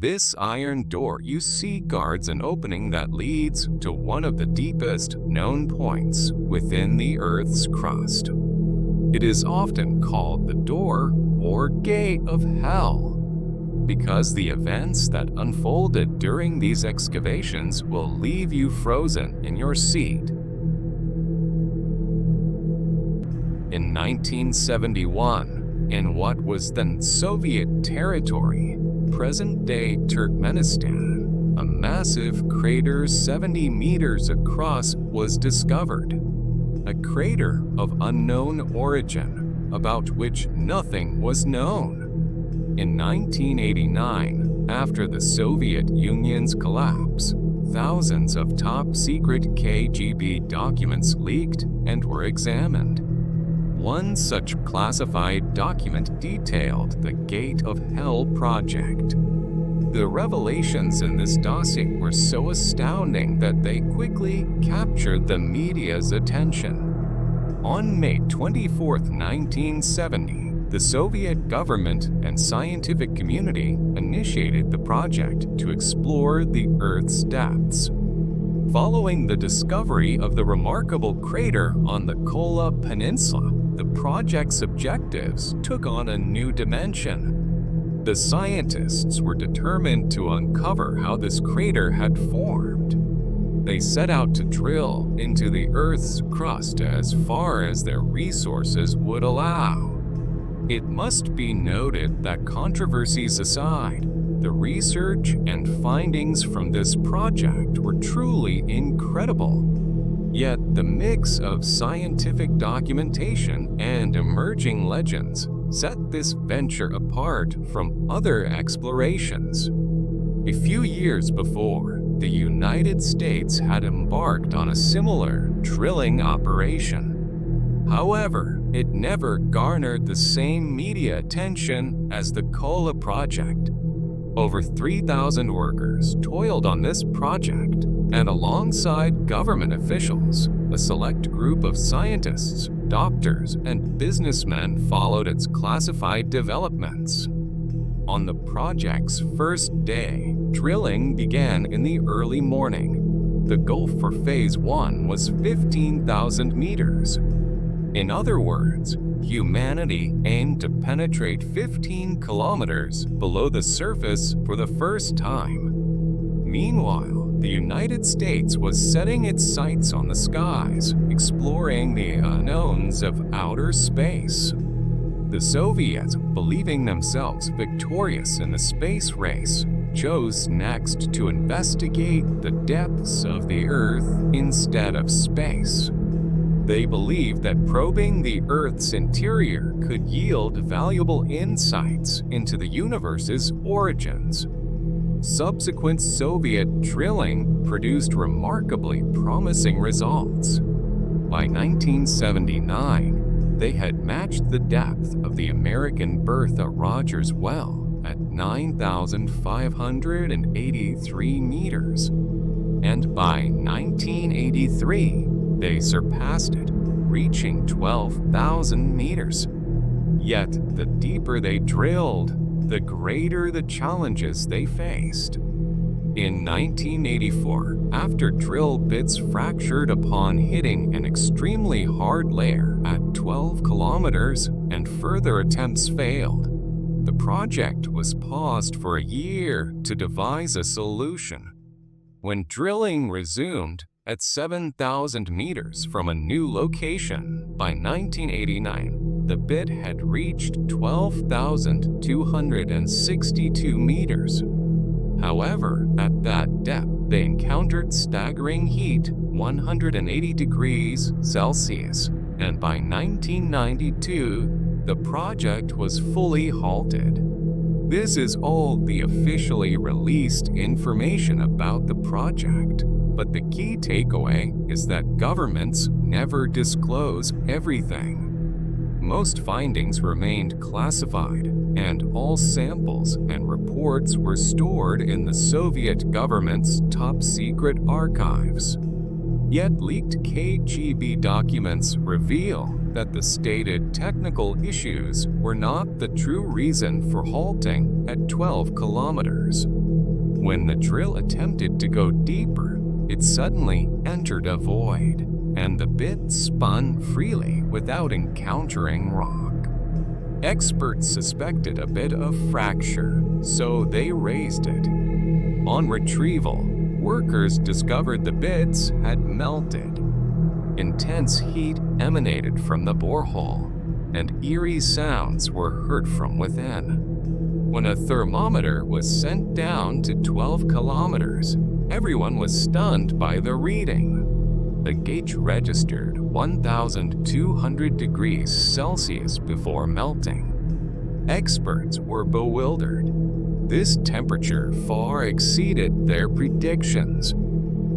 This iron door you see guards an opening that leads to one of the deepest known points within the Earth's crust. It is often called the door or gate of hell, because the events that unfolded during these excavations will leave you frozen in your seat. In 1971, in what was then Soviet territory, present-day Turkmenistan, a massive crater 70 meters across was discovered. A crater of unknown origin, about which nothing was known. In 1989, after the Soviet Union's collapse, thousands of top-secret KGB documents leaked and were examined. One such classified document detailed the Gate of Hell project. The revelations in this dossier were so astounding that they quickly captured the media's attention. On May 24, 1970, the Soviet government and scientific community initiated the project to explore the Earth's depths. Following the discovery of the remarkable crater on the Kola Peninsula, the project's objectives took on a new dimension. The scientists were determined to uncover how this crater had formed. They set out to drill into the Earth's crust as far as their resources would allow. It must be noted that, controversies aside, the research and findings from this project were truly incredible. Yet the mix of scientific documentation and emerging legends set this venture apart from other explorations. A few years before, the United States had embarked on a similar drilling operation. However, it never garnered the same media attention as the Kola project. Over 3,000 workers toiled on this project, and alongside government officials, a select group of scientists, doctors, and businessmen followed its classified developments. On the project's first day, drilling began in the early morning. The goal for Phase 1 was 15,000 meters. In other words, humanity aimed to penetrate 15 kilometers below the surface for the first time. Meanwhile, the United States was setting its sights on the skies, exploring the unknowns of outer space. The Soviets, believing themselves victorious in the space race, chose next to investigate the depths of the Earth instead of space. They believed that probing the Earth's interior could yield valuable insights into the universe's origins. Subsequent Soviet drilling produced remarkably promising results. By 1979, they had matched the depth of the American Bertha Rogers Well at 9,583 meters, and by 1983, they surpassed it, reaching 12,000 meters. Yet, the deeper they drilled, the greater the challenges they faced. In 1984, after drill bits fractured upon hitting an extremely hard layer at 12 kilometers and further attempts failed, the project was paused for a year to devise a solution. When drilling resumed at 7,000 meters from a new location by 1989, the bit had reached 12,262 meters. However, at that depth, they encountered staggering heat, 180 degrees Celsius, and by 1992, the project was fully halted. This is all the officially released information about the project, but the key takeaway is that governments never disclose everything. Most findings remained classified, and all samples and reports were stored in the Soviet government's top-secret archives. Yet leaked KGB documents reveal that the stated technical issues were not the true reason for halting at 12 kilometers. When the drill attempted to go deeper, it suddenly entered a void, and the bit spun freely without encountering rock. Experts suspected a bit of fracture, so they raised it. On retrieval, workers discovered the bits had melted. Intense heat emanated from the borehole, and eerie sounds were heard from within. When a thermometer was sent down to 12 kilometers, everyone was stunned by the reading. The gauge registered 1,200 degrees Celsius before melting. Experts were bewildered. This temperature far exceeded their predictions.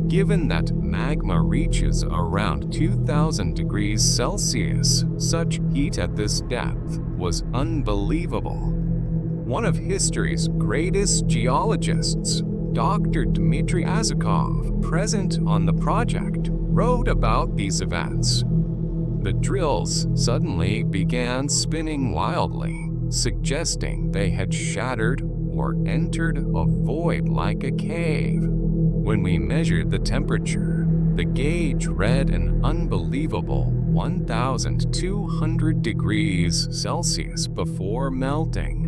Given that magma reaches around 2,000 degrees Celsius, such heat at this depth was unbelievable. One of history's greatest geologists, Dr. Dmitry Azakov, present on the project, wrote about these events. The drills suddenly began spinning wildly, suggesting they had shattered or entered a void like a cave. When we measured the temperature, the gauge read an unbelievable 1,200 degrees Celsius before melting.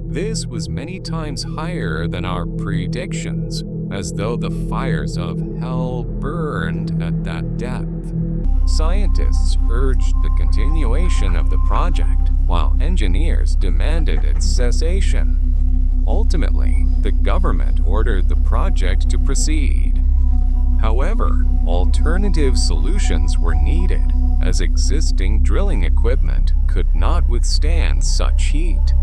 This was many times higher than our predictions, as though the fires of hell burned at that depth. Scientists urged the continuation of the project, while engineers demanded its cessation. Ultimately, the government ordered the project to proceed. However, alternative solutions were needed, as existing drilling equipment could not withstand such heat.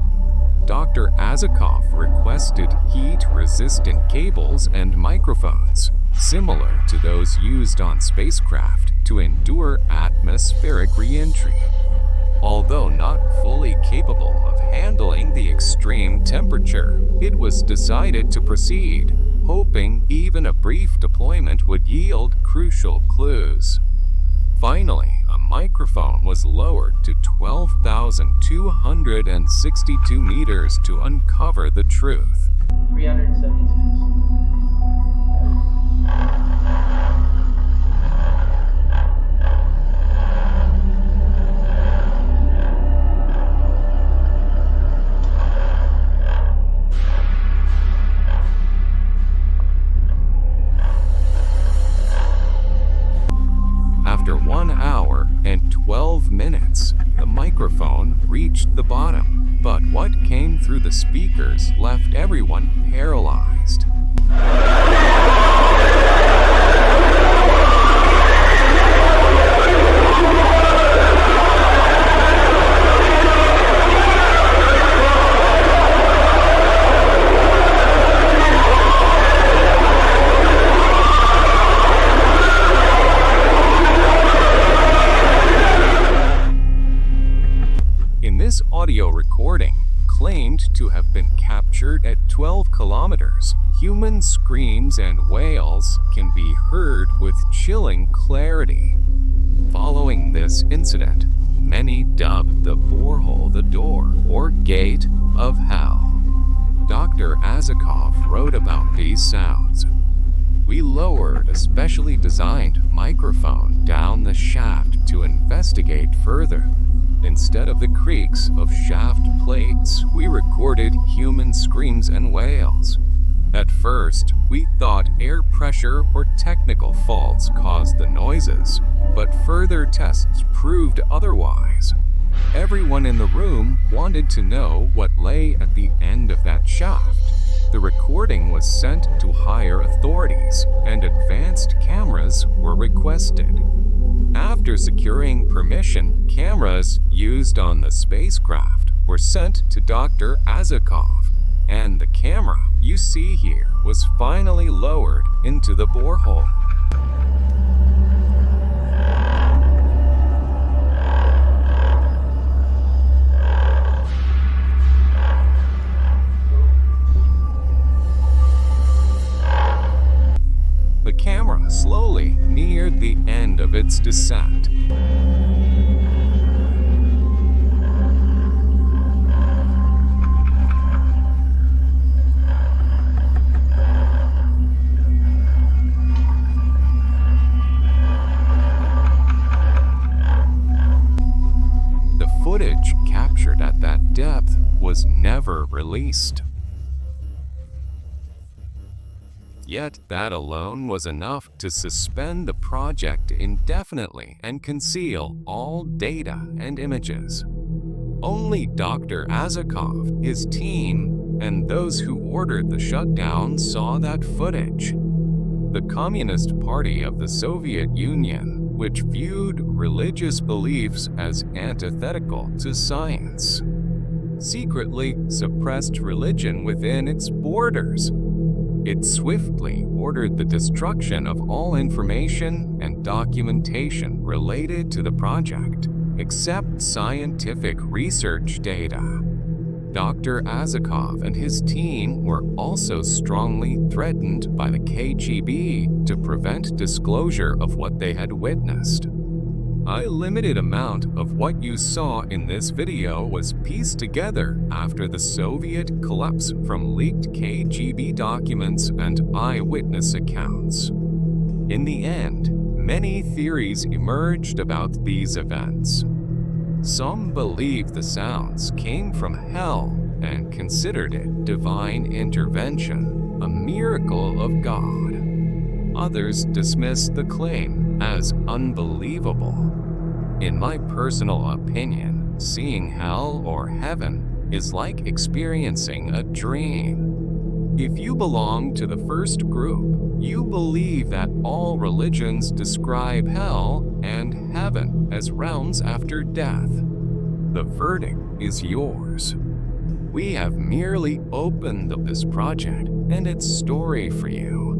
Dr. Azakov requested heat-resistant cables and microphones, similar to those used on spacecraft, to endure atmospheric re-entry. Although not fully capable of handling the extreme temperature, it was decided to proceed, hoping even a brief deployment would yield crucial clues. Finally, a microphone was lowered to 12,262 meters to uncover the truth. 376. After 1 hour and 12 minutes, the microphone reached the bottom, but what came through the speakers left everyone paralyzed. This audio recording, claimed to have been captured at 12 kilometers, human screams and wails can be heard with chilling clarity. Following this incident, many dubbed the borehole the door or gate of hell. Dr. Azakov wrote about these sounds. We lowered a specially designed microphone down the shaft to investigate further. Instead of the creaks of shaft plates, we recorded human screams and wails. At first, we thought air pressure or technical faults caused the noises, but further tests proved otherwise. Everyone in the room wanted to know what lay at the end of that shaft. The recording was sent to higher authorities, and advanced cameras were requested. After securing permission, cameras used on the spacecraft were sent to Dr. Azakov, and the camera you see here was finally lowered into the borehole. The camera slowly neared the end of its descent. released. Yet that alone was enough to suspend the project indefinitely and conceal all data and images. Only Dr. Azakov, his team, and those who ordered the shutdown saw that footage. The Communist Party of the Soviet Union, which viewed religious beliefs as antithetical to science, secretly suppressed religion within its borders. It swiftly ordered the destruction of all information and documentation related to the project, except scientific research data. Dr. Azakov and his team were also strongly threatened by the KGB to prevent disclosure of what they had witnessed. A limited amount of what you saw in this video was pieced together after the Soviet collapse from leaked KGB documents and eyewitness accounts. In the end, many theories emerged about these events. Some believed the sounds came from hell and considered it divine intervention, a miracle of God. Others dismissed the claim as unbelievable. In my personal opinion, seeing hell or heaven is like experiencing a dream. If you belong to the first group, you believe that all religions describe hell and heaven as realms after death. The verdict is yours. We have merely opened up this project and its story for you.